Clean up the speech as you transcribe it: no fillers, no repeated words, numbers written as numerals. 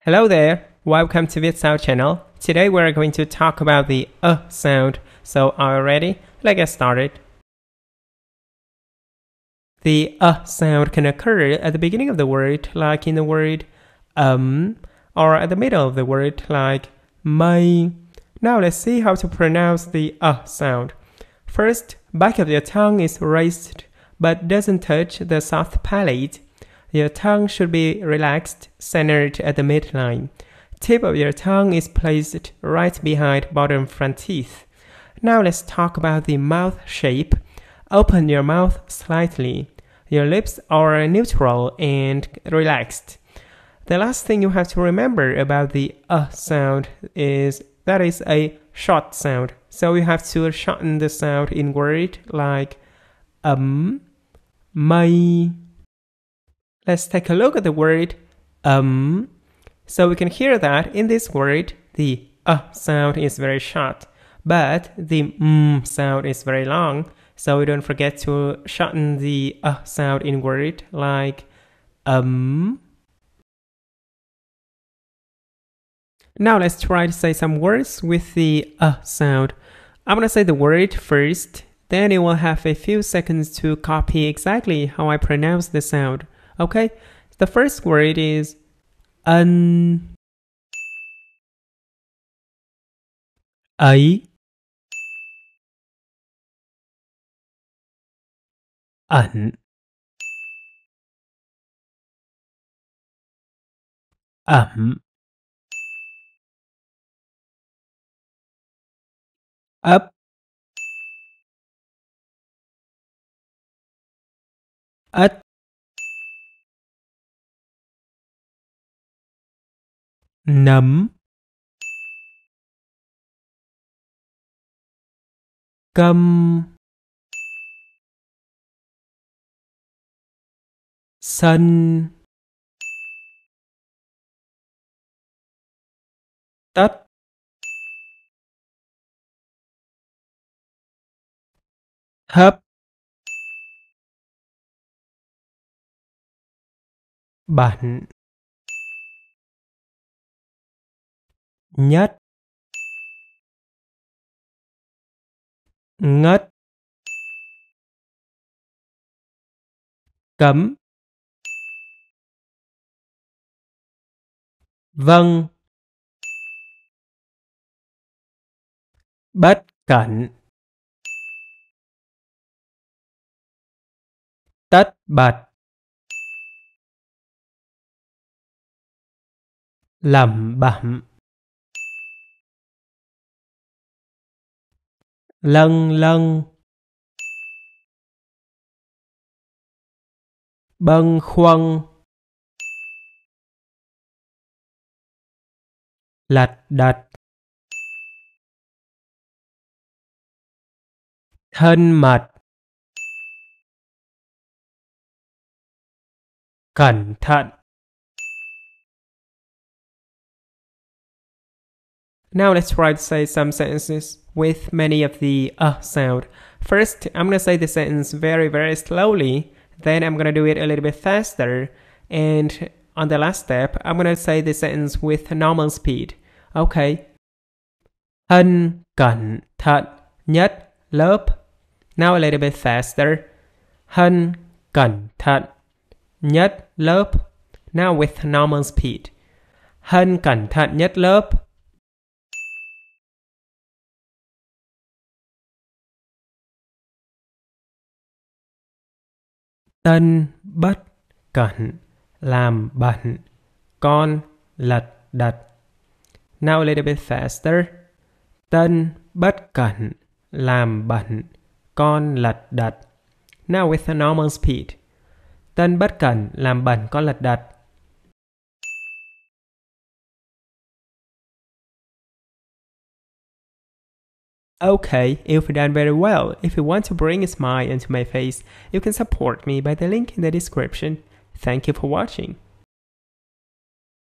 Hello there, welcome to Vietsound channel. Today we're going to talk about the sound. So are you ready? Let's get started. The sound can occur at the beginning of the word, like in the word or at the middle of the word, like may. Now let's see how to pronounce the sound. First, back of your tongue is raised but doesn't touch the soft palate. Your tongue should be relaxed, centered at the midline. Tip of your tongue is placed right behind bottom front teeth. Now let's talk about the mouth shape. Open your mouth slightly. Your lips are neutral and relaxed. The last thing you have to remember about the sound is that is a short sound. So you have to shorten the sound in word like may. Let's take a look at the word So we can hear that in this word, the sound is very short, but the sound is very long. So we don't forget to shorten the sound in word like Now let's try to say some words with the sound. I'm gonna say the word first, then you will have a few seconds to copy exactly how I pronounce the sound. Okay, the first word is ấy, ẩn, ẩm, ấp, ất, nấm, câm, sân, tất, hấp, bản, nhất, ngất, cấm, vâng, bất cẩn, tất bật, lẩm bẩm, lâng lâng, bâng khuâng, lật đật, thân mật, cẩn thận. Now let's try to say some sentences with many of the sound. First, I'm going to say the sentence very, very slowly. Then I'm going to do it a little bit faster. And on the last step, I'm going to say the sentence with normal speed. Okay. Thân cẩn thận nhất lớp. Now a little bit faster. Thân cẩn thận nhất lớp. Now with normal speed. Thân cẩn thận nhất lớp. Tân bất cẩn làm bẩn con lật đật. Now a little bit faster. Tân bất cẩn làm bẩn con lật đật. Now with a normal speed. Tân bất cẩn làm bẩn con lật đật. Okay, you've done very well. If you want to bring a smile into my face, you can support me by the link in the description. Thank you for watching.